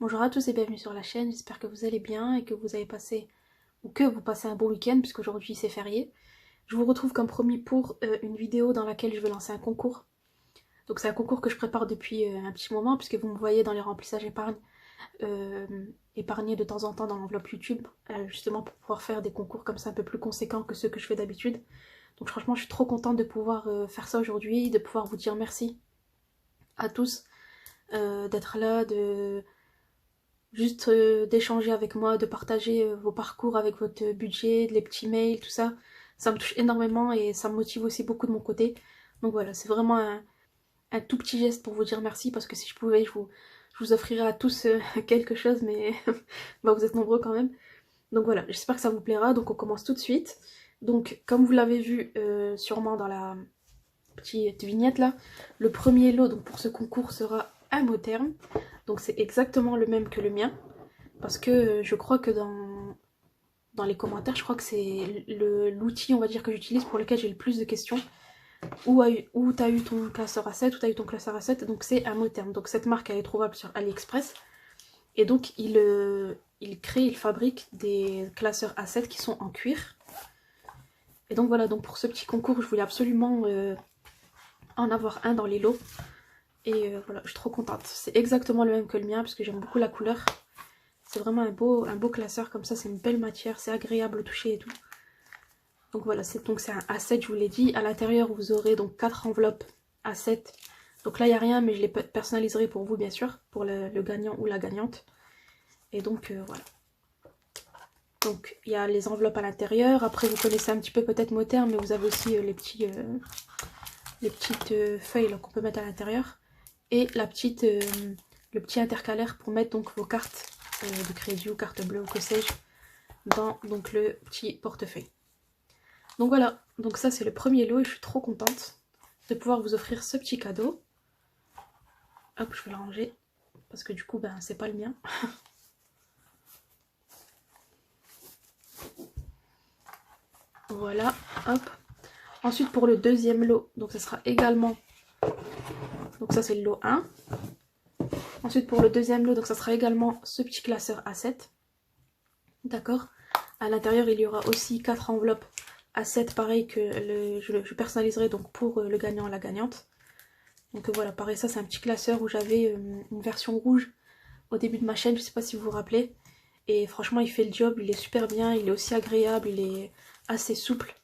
Bonjour à tous et bienvenue sur la chaîne, j'espère que vous allez bien et que vous avez passé, ou que vous passez un bon week-end puisqu'aujourd'hui c'est férié. Je vous retrouve comme promis pour une vidéo dans laquelle je vais lancer un concours. Donc c'est un concours que je prépare depuis un petit moment puisque vous me voyez dans les remplissages épargne, épargner de temps en temps dans l'enveloppe YouTube, justement pour pouvoir faire des concours comme ça un peu plus conséquents que ceux que je fais d'habitude. Donc franchement je suis trop contente de pouvoir faire ça aujourd'hui, de pouvoir vous dire merci à tous d'être là, juste d'échanger avec moi, de partager vos parcours avec votre budget, les petits mails, tout ça. Ça me touche énormément et ça me motive aussi beaucoup de mon côté. Donc voilà, c'est vraiment un tout petit geste pour vous dire merci parce que si je pouvais, je vous offrirais à tous quelque chose, mais bah, vous êtes nombreux quand même. Donc voilà, j'espère que ça vous plaira. Donc on commence tout de suite. Donc comme vous l'avez vu sûrement dans la petite vignette là, le premier lot donc pour ce concours sera un mot terme. Donc c'est exactement le même que le mien. Parce que je crois que dans les commentaires, je crois que c'est l'outil, on va dire, que j'utilise pour lequel j'ai le plus de questions. Où t'as eu ton classeur A7, où t'as eu ton classeur A7. Donc c'est un mot terme. Donc cette marque, elle est trouvable sur AliExpress. Et donc il fabrique des classeurs A7 qui sont en cuir. Et donc voilà, donc pour ce petit concours, je voulais absolument en avoir un dans les lots. Et voilà, je suis trop contente. C'est exactement le même que le mien parce que j'aime beaucoup la couleur. C'est vraiment un beau classeur comme ça, c'est une belle matière, c'est agréable au toucher et tout. Donc voilà, c'est un A7, je vous l'ai dit. À l'intérieur, vous aurez donc 4 enveloppes A7. Donc là, il n'y a rien, mais je les personnaliserai pour vous, bien sûr, pour le gagnant ou la gagnante. Et donc voilà. Donc il y a les enveloppes à l'intérieur. Après, vous connaissez un petit peu peut-être Moterne, mais vous avez aussi les petites feuilles qu'on peut mettre à l'intérieur. Et le petit intercalaire pour mettre donc vos cartes de crédit ou carte bleue ou que sais-je dans donc le petit portefeuille. Donc voilà, donc ça c'est le premier lot et je suis trop contente de pouvoir vous offrir ce petit cadeau. Hop, je vais le ranger parce que du coup ben c'est pas le mien. Voilà, hop. Ensuite pour le deuxième lot, donc ça sera également, donc ça c'est le lot 1. Ensuite pour le deuxième lot, donc ça sera également ce petit classeur A7. D'accord. À l'intérieur il y aura aussi 4 enveloppes A7 pareil que je personnaliserai donc pour le gagnant et la gagnante. Donc voilà, pareil, ça c'est un petit classeur où j'avais une version rouge au début de ma chaîne, je sais pas si vous vous rappelez. Et franchement il fait le job, il est super bien, il est aussi agréable, il est assez souple.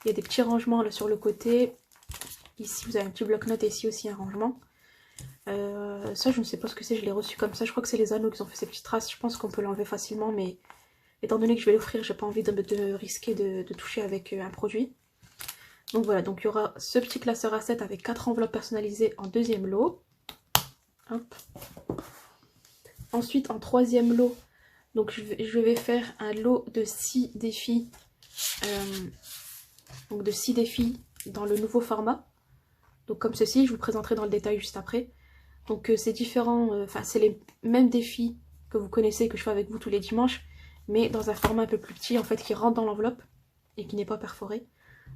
Il y a des petits rangements là sur le côté. Ici vous avez un petit bloc-notes et ici aussi un rangement. Ça je ne sais pas ce que c'est, je l'ai reçu comme ça, je crois que c'est les anneaux qui ont fait ces petites traces, je pense qu'on peut l'enlever facilement mais étant donné que je vais l'offrir, j'ai pas envie de risquer de toucher avec un produit. Donc voilà, donc il y aura ce petit classeur A7 avec 4 enveloppes personnalisées en deuxième lot. Hop. Ensuite, en troisième lot, donc je vais faire un lot de 6 défis. Donc de 6 défis dans le nouveau format. Donc comme ceci, je vous présenterai dans le détail juste après. Donc c'est différent, enfin c'est les mêmes défis que vous connaissez, que je fais avec vous tous les dimanches, mais dans un format un peu plus petit en fait qui rentre dans l'enveloppe et qui n'est pas perforé.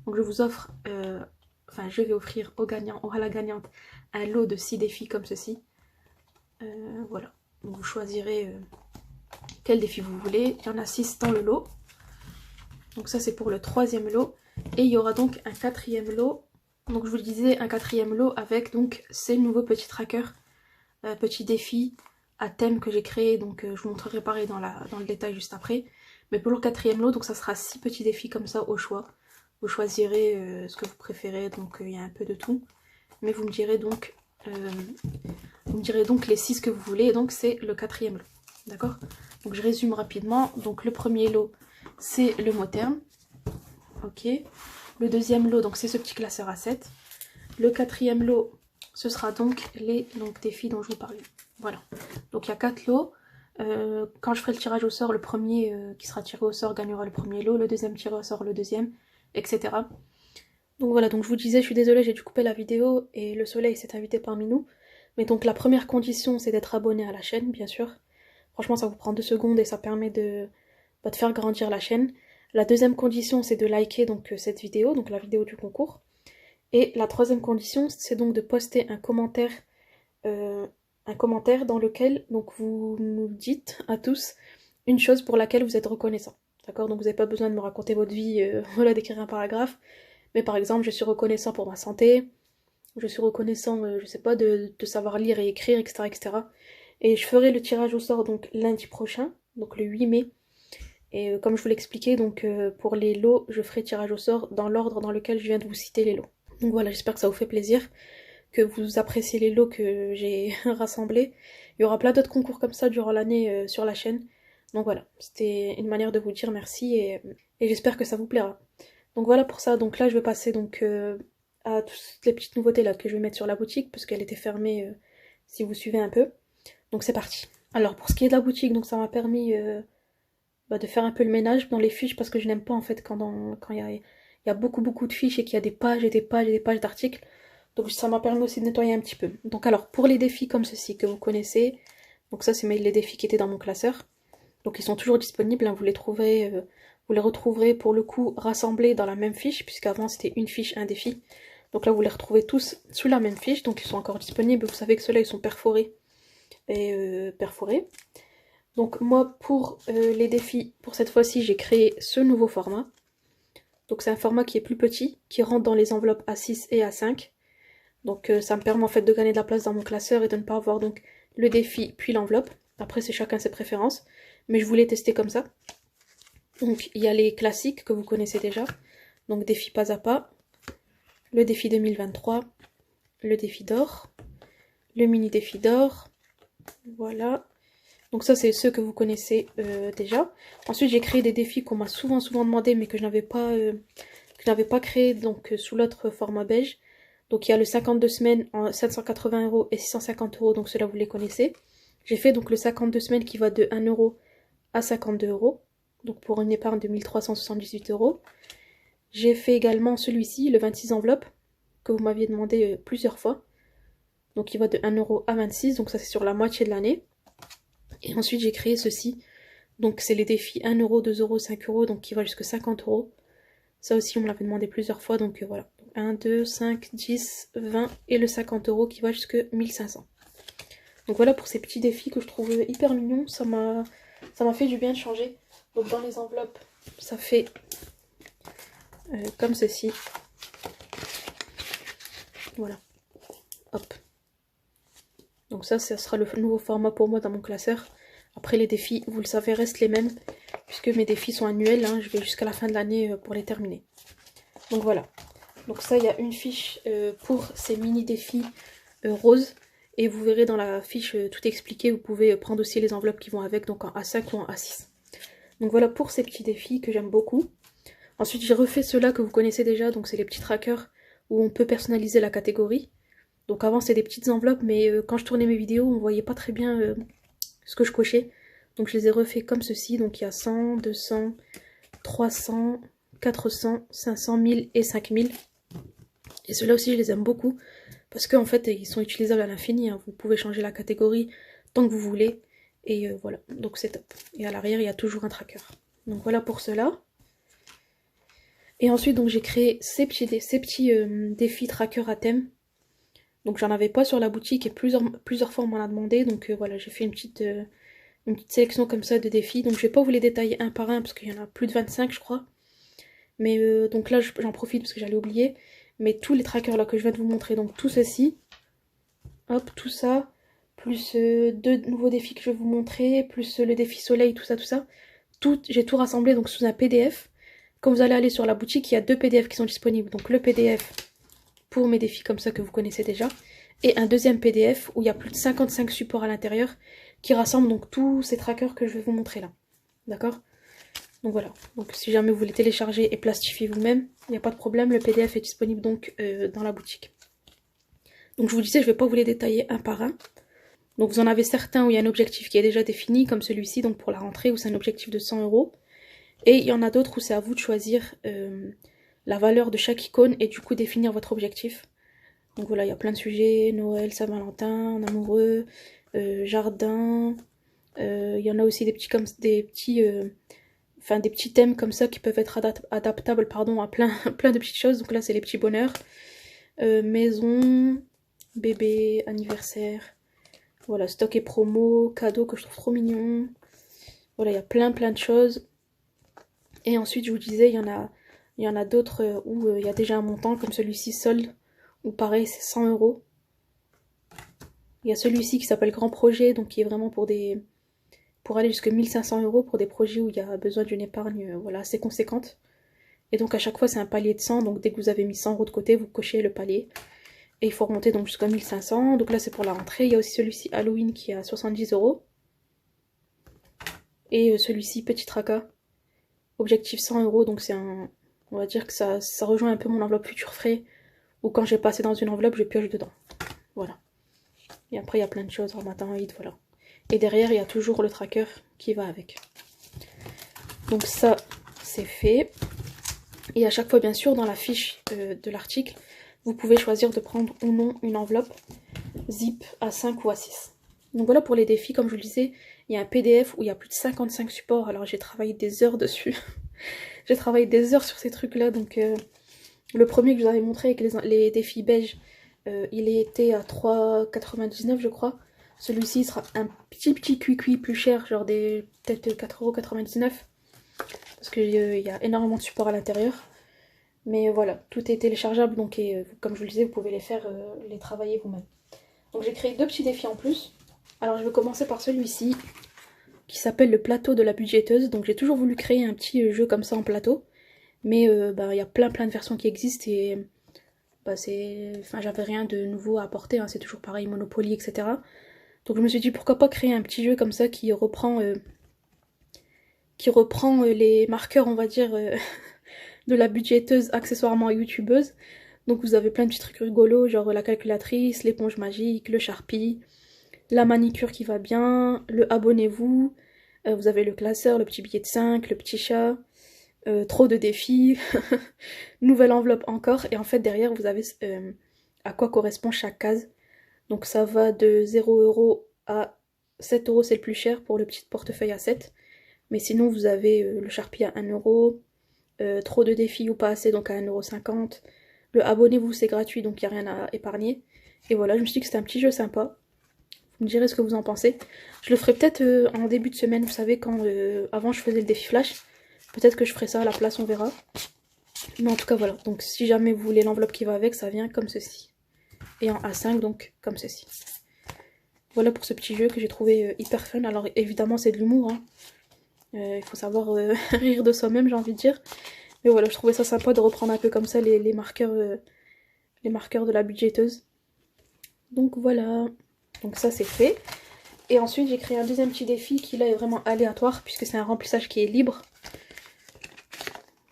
Donc je vous offre, je vais offrir au gagnant ou à la gagnante un lot de 6 défis comme ceci. Voilà, donc vous choisirez quel défi vous voulez. Il y en a 6 dans le lot. Donc ça c'est pour le troisième lot. Et il y aura donc un quatrième lot. Donc je vous le disais, un quatrième lot avec donc ces nouveaux petits trackers, petits défis à thème que j'ai créé. Donc je vous montrerai pareil dans le détail juste après. Mais pour le quatrième lot, donc ça sera 6 petits défis comme ça au choix. Vous choisirez ce que vous préférez, donc il y a un peu de tout. Mais vous me direz donc les 6 que vous voulez, et donc c'est le quatrième lot. D'accord? Donc je résume rapidement. Donc le premier lot, c'est le mot terme. Ok. Le deuxième lot, donc c'est ce petit classeur A7. Le quatrième lot, ce sera donc les défis dont je vous parlais. Voilà. Donc il y a 4 lots. Quand je ferai le tirage au sort, le premier qui sera tiré au sort gagnera le premier lot, le deuxième tiré au sort le deuxième, etc. Donc voilà, donc je vous disais, je suis désolée, j'ai dû couper la vidéo et le soleil s'est invité parmi nous. Mais donc la première condition, c'est d'être abonné à la chaîne, bien sûr. Franchement, ça vous prend 2 secondes et ça permet de faire grandir la chaîne. La deuxième condition, c'est de liker donc cette vidéo, donc la vidéo du concours. Et la troisième condition, c'est donc de poster un commentaire un commentaire dans lequel donc vous nous dites à tous une chose pour laquelle vous êtes reconnaissant. D'accord? Donc vous n'avez pas besoin de me raconter votre vie, voilà, d'écrire un paragraphe. Mais par exemple, je suis reconnaissant pour ma santé, je suis reconnaissant, je sais pas, de savoir lire et écrire, etc., etc. Et je ferai le tirage au sort donc lundi prochain, donc le 8 mai. Et comme je vous l'expliquais, donc pour les lots, je ferai tirage au sort dans l'ordre dans lequel je viens de vous citer les lots. Donc voilà, j'espère que ça vous fait plaisir, que vous appréciez les lots que j'ai rassemblés. Il y aura plein d'autres concours comme ça durant l'année sur la chaîne. Donc voilà, c'était une manière de vous dire merci et j'espère que ça vous plaira. Donc voilà pour ça, donc là je vais passer donc à toutes les petites nouveautés là que je vais mettre sur la boutique, parce qu'elle était fermée si vous suivez un peu. Donc c'est parti. Alors pour ce qui est de la boutique, donc ça m'a permis de faire un peu le ménage dans les fiches, parce que je n'aime pas en fait quand il y a beaucoup de fiches et qu'il y a des pages et des pages et des pages d'articles. Donc ça m'a permis aussi de nettoyer un petit peu. Donc alors pour les défis comme ceci que vous connaissez, donc ça c'est les défis qui étaient dans mon classeur. Donc ils sont toujours disponibles, hein, vous les retrouverez pour le coup rassemblés dans la même fiche, puisqu'avant c'était une fiche, un défi. Donc là vous les retrouvez tous sous la même fiche, donc ils sont encore disponibles. Vous savez que ceux-là ils sont perforés et perforés. Donc moi pour les défis, pour cette fois-ci j'ai créé ce nouveau format. Donc c'est un format qui est plus petit, qui rentre dans les enveloppes A6 et A5. Donc ça me permet en fait de gagner de la place dans mon classeur et de ne pas avoir donc le défi puis l'enveloppe. Après c'est chacun ses préférences, mais je voulais tester comme ça. Donc il y a les classiques que vous connaissez déjà, donc défi pas à pas, le défi 2023, le défi d'or, le mini défi d'or, voilà. Donc ça c'est ceux que vous connaissez déjà. Ensuite j'ai créé des défis qu'on m'a souvent demandé mais que je n'avais pas créé donc sous l'autre format beige. Donc il y a le 52 semaines en 780 € et 650 €, donc ceux-là vous les connaissez. J'ai fait donc le 52 semaines qui va de 1 € à 52 €, donc pour une épargne de 1378 €. J'ai fait également celui-ci, le 26 enveloppes, que vous m'aviez demandé plusieurs fois. Donc il va de 1 € à 26, donc ça c'est sur la moitié de l'année. Et ensuite j'ai créé ceci, donc c'est les défis 1 €, 2 €, 5 €, donc qui va jusqu'à 50 €. Ça aussi on me l'avait demandé plusieurs fois, donc voilà. 1, 2, 5, 10, 20 et le 50 € qui va jusqu'à 1500. Donc voilà pour ces petits défis que je trouve hyper mignons, ça m'a fait du bien de changer. Donc dans les enveloppes, ça fait comme ceci. Voilà. Hop. Donc ça sera le nouveau format pour moi dans mon classeur. Après les défis, vous le savez, restent les mêmes, puisque mes défis sont annuels, hein, je vais jusqu'à la fin de l'année pour les terminer. Donc voilà. Donc ça, il y a une fiche pour ces mini défis roses. Et vous verrez dans la fiche tout expliqué, vous pouvez prendre aussi les enveloppes qui vont avec, donc en A5 ou en A6. Donc voilà pour ces petits défis que j'aime beaucoup. Ensuite j'ai refait ceux-là que vous connaissez déjà, donc c'est les petits trackers où on peut personnaliser la catégorie. Donc avant c'était des petites enveloppes, mais quand je tournais mes vidéos on voyait pas très bien ce que je cochais. Donc je les ai refaits comme ceci, donc il y a 100, 200, 300, 400, 500, 1000 et 5000. Et ceux-là aussi je les aime beaucoup, parce qu'en fait ils sont utilisables à l'infini, hein. Vous pouvez changer la catégorie tant que vous voulez, et voilà, donc c'est top. Et à l'arrière il y a toujours un tracker. Donc voilà pour cela. Et ensuite donc j'ai créé ces petits défis tracker à thème. Donc j'en avais pas sur la boutique et plusieurs fois on m'en a demandé, donc voilà, j'ai fait une petite sélection comme ça de défis. Donc je vais pas vous les détailler un par un parce qu'il y en a plus de 25 je crois. Mais donc là j'en profite parce que j'allais oublier. Mais tous les trackers là que je viens de vous montrer, donc tout ceci, hop, tout ça, plus deux nouveaux défis que je vais vous montrer, plus le défi soleil, tout ça, j'ai tout rassemblé donc sous un PDF. Quand vous allez aller sur la boutique, il y a 2 PDF qui sont disponibles. Donc le PDF pour mes défis comme ça que vous connaissez déjà, et un deuxième PDF où il y a plus de 55 supports à l'intérieur qui rassemblent donc tous ces trackers que je vais vous montrer là. D'accord? Donc voilà, donc si jamais vous voulez télécharger et plastifier vous-même, il n'y a pas de problème, le PDF est disponible donc dans la boutique. Donc je vous disais, je ne vais pas vous les détailler un par un. Donc vous en avez certains où il y a un objectif qui est déjà défini, comme celui-ci, donc pour la rentrée, où c'est un objectif de 100 €. Et il y en a d'autres où c'est à vous de choisir la valeur de chaque icône et du coup définir votre objectif. Donc voilà, il y a plein de sujets, Noël, Saint-Valentin, amoureux, jardin. Il y en a aussi des petits thèmes comme ça qui peuvent être adaptables à plein de petites choses. Donc là c'est les petits bonheurs. Maison, bébé, anniversaire, Voilà, stock et promo, cadeaux que je trouve trop mignons. Voilà, il y a plein de choses. Et ensuite, je vous disais, il y en a d'autres où il y a déjà un montant, comme celui-ci, solde, où pareil, c'est 100 euros. Il y a celui-ci qui s'appelle Grand Projet, donc qui est vraiment pour aller jusqu'à 1500 euros pour des projets où il y a besoin d'une épargne voilà, assez conséquente. Et donc à chaque fois, c'est un palier de 100, donc dès que vous avez mis 100 euros de côté, vous cochez le palier. Et il faut remonter donc jusqu'à 1500, donc là c'est pour la rentrée. Il y a aussi celui-ci Halloween qui est à 70 euros. Et celui-ci Petit Tracas, objectif 100 euros, donc c'est un... On va dire que ça rejoint un peu mon enveloppe futur frais, où quand j'ai passé dans une enveloppe, je pioche dedans. Voilà. Et après, il y a plein de choses, Ramadan, voilà. Et derrière, il y a toujours le tracker qui va avec. Donc ça, c'est fait. Et à chaque fois, bien sûr, dans la fiche de l'article, vous pouvez choisir de prendre ou non une enveloppe zip A5 ou A6. Donc voilà pour les défis, comme je vous le disais, il y a un PDF où il y a plus de 55 supports, alors j'ai travaillé des heures dessus. J'ai travaillé des heures sur ces trucs-là, donc le premier que je vous avais montré avec les défis beige, il était à 3,99 je crois. Celui-ci sera un petit cuicui plus cher, genre des peut-être 4,99 €, parce qu'il y a énormément de supports à l'intérieur. Mais voilà, tout est téléchargeable, donc comme je vous le disais, vous pouvez les faire, les travailler vous-même. Donc j'ai créé deux petits défis en plus. Alors je vais commencer par celui-ci, qui s'appelle le plateau de la budgéteuse. Donc j'ai toujours voulu créer un petit jeu comme ça en plateau, mais il y a plein de versions qui existent et enfin j'avais rien de nouveau à apporter, hein, c'est toujours pareil, Monopoly, etc. Donc je me suis dit pourquoi pas créer un petit jeu comme ça qui reprend les marqueurs, on va dire, de la budgéteuse accessoirement youtubeuse. Donc vous avez plein de petits trucs rigolos, genre la calculatrice, l'éponge magique, le Sharpie, la manicure qui va bien, le abonnez-vous, vous avez le classeur, le petit billet de 5, le petit chat, trop de défis, nouvelle enveloppe encore, et en fait derrière vous avez à quoi correspond chaque case. Donc ça va de 0 € à 7 €, c'est le plus cher pour le petit portefeuille à 7. Mais sinon vous avez le Sharpie à 1 €, trop de défis ou pas assez, donc à 1,50 €. Le abonnez-vous, c'est gratuit, donc il n'y a rien à épargner. Et voilà, je me suis dit que c'était un petit jeu sympa. Vous me direz ce que vous en pensez. Je le ferai peut-être en début de semaine, vous savez, quand avant je faisais le défi flash. Peut-être que je ferai ça à la place, on verra. Mais en tout cas, voilà. Donc si jamais vous voulez l'enveloppe qui va avec, ça vient comme ceci. Et en A5, donc comme ceci. Voilà pour ce petit jeu que j'ai trouvé hyper fun. Alors évidemment, c'est de l'humour, hein. Il faut savoir rire de soi-même, j'ai envie de dire. Mais voilà, je trouvais ça sympa de reprendre un peu comme ça les marqueurs de la budgéteuse. Donc voilà, donc ça c'est fait. Et ensuite j'ai créé un deuxième petit défi qui là est vraiment aléatoire puisque c'est un remplissage qui est libre,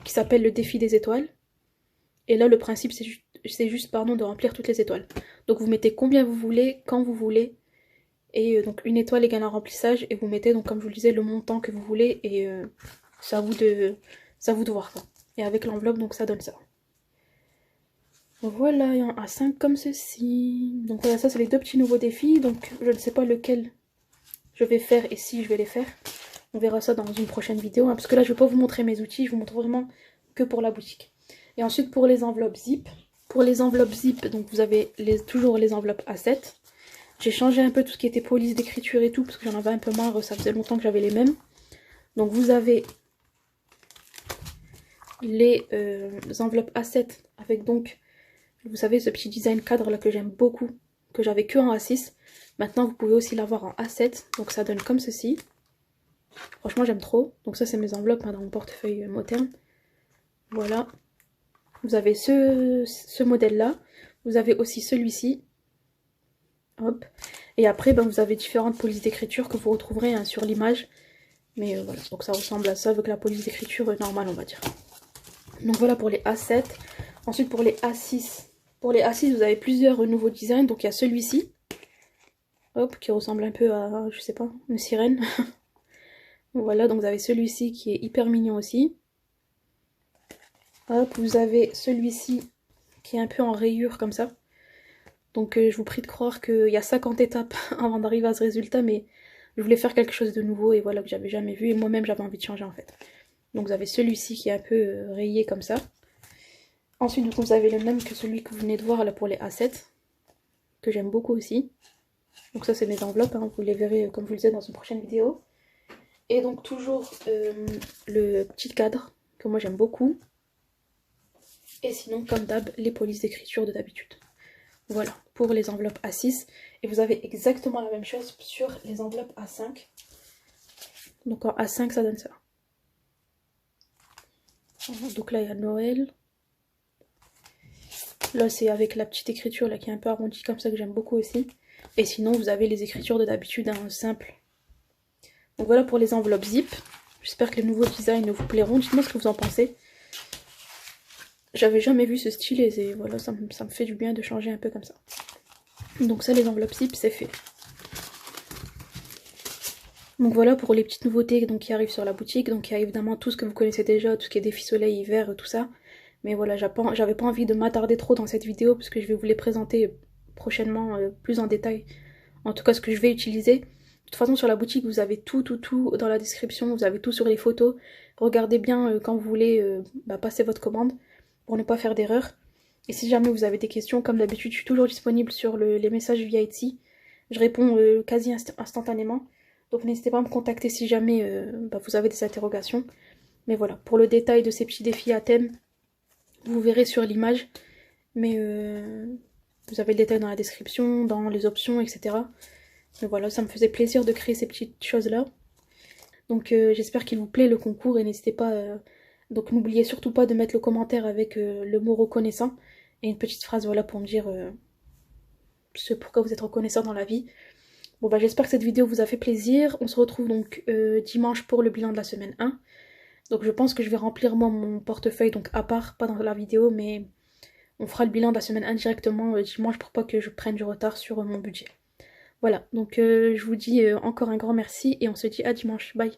qui s'appelle le défi des étoiles. Et là le principe c'est juste pardon, de remplir toutes les étoiles. Donc vous mettez combien vous voulez, quand vous voulez. Et donc une étoile égale un remplissage et vous mettez donc comme je vous le disais le montant que vous voulez et c'est à vous de voir quoi. Et avec l'enveloppe donc ça donne ça. Voilà, il y en a 5 comme ceci. Donc voilà, ça c'est les deux petits nouveaux défis. Donc je ne sais pas lequel je vais faire et si je vais les faire. On verra ça dans une prochaine vidéo, hein, parce que là je vais pas vous montrer mes outils, je vous montre vraiment que pour la boutique. Et ensuite pour les enveloppes zip. Pour les enveloppes zip, donc vous avez toujours les enveloppes A7. J'ai changé un peu tout ce qui était police d'écriture et tout, parce que j'en avais un peu marre, ça faisait longtemps que j'avais les mêmes. Donc vous avez les enveloppes A7 avec donc, vous savez, ce petit design cadre là que j'aime beaucoup, que j'avais que en A6. Maintenant vous pouvez aussi l'avoir en A7, donc ça donne comme ceci. Franchement j'aime trop. Donc ça c'est mes enveloppes hein, dans mon portefeuille moderne. Voilà. Vous avez ce modèle là. Vous avez aussi celui-ci. Hop. Et après ben, vous avez différentes polices d'écriture que vous retrouverez hein, sur l'image. Mais voilà, donc ça ressemble à ça avec la police d'écriture normale on va dire. Donc voilà pour les A7. Ensuite pour les A6. Pour les A6 vous avez plusieurs nouveaux designs. Donc il y a celui-ci. Hop, qui ressemble un peu à, je sais pas, une sirène. Voilà, donc vous avez celui-ci qui est hyper mignon aussi. Hop, vous avez celui-ci qui est un peu en rayure comme ça. Donc je vous prie de croire qu'il y a 50 étapes avant d'arriver à ce résultat, mais je voulais faire quelque chose de nouveau et voilà que j'avais jamais vu et moi-même j'avais envie de changer en fait. Donc vous avez celui-ci qui est un peu rayé comme ça. Ensuite vous avez le même que celui que vous venez de voir là pour les A7, que j'aime beaucoup aussi. Donc ça c'est mes enveloppes, hein, vous les verrez comme je vous le disais dans une prochaine vidéo. Et donc toujours le petit cadre que moi j'aime beaucoup. Et sinon comme d'hab les polices d'écriture de d'habitude. Voilà pour les enveloppes A6. Et vous avez exactement la même chose sur les enveloppes A5. Donc en A5 ça donne ça. Donc là il y a Noël. Là c'est avec la petite écriture là qui est un peu arrondie comme ça que j'aime beaucoup aussi. Et sinon vous avez les écritures de d'habitude, hein, simples. Donc voilà pour les enveloppes zip. J'espère que les nouveaux designs vous plairont. Dites-moi ce que vous en pensez. J'avais jamais vu ce style et voilà, ça me fait du bien de changer un peu comme ça. Donc ça les enveloppes zip c'est fait. Donc voilà pour les petites nouveautés donc, qui arrivent sur la boutique. Donc il y a évidemment tout ce que vous connaissez déjà, tout ce qui est défi soleil, hiver, tout ça. Mais voilà, j'avais pas envie de m'attarder trop dans cette vidéo parce que je vais vous les présenter prochainement plus en détail. En tout cas ce que je vais utiliser. De toute façon sur la boutique vous avez tout dans la description, vous avez tout sur les photos. Regardez bien quand vous voulez passer votre commande pour ne pas faire d'erreur. Et si jamais vous avez des questions, comme d'habitude je suis toujours disponible sur les messages via Etsy. Je réponds quasi instantanément. Donc n'hésitez pas à me contacter si jamais vous avez des interrogations. Mais voilà, pour le détail de ces petits défis à thème, vous verrez sur l'image. Mais vous avez le détail dans la description, dans les options, etc. Mais voilà, ça me faisait plaisir de créer ces petites choses-là. Donc j'espère qu'il vous plaît le concours et n'hésitez pas... donc n'oubliez surtout pas de mettre le commentaire avec le mot reconnaissant. Et une petite phrase voilà pour me dire ce pourquoi vous êtes reconnaissant dans la vie. Bon bah j'espère que cette vidéo vous a fait plaisir. On se retrouve donc dimanche pour le bilan de la semaine 1. Donc je pense que je vais remplir moi mon portefeuille donc à part, pas dans la vidéo, mais on fera le bilan de la semaine 1 directement dimanche pour pas que je prenne du retard sur mon budget. Voilà, donc je vous dis encore un grand merci et on se dit à dimanche. Bye.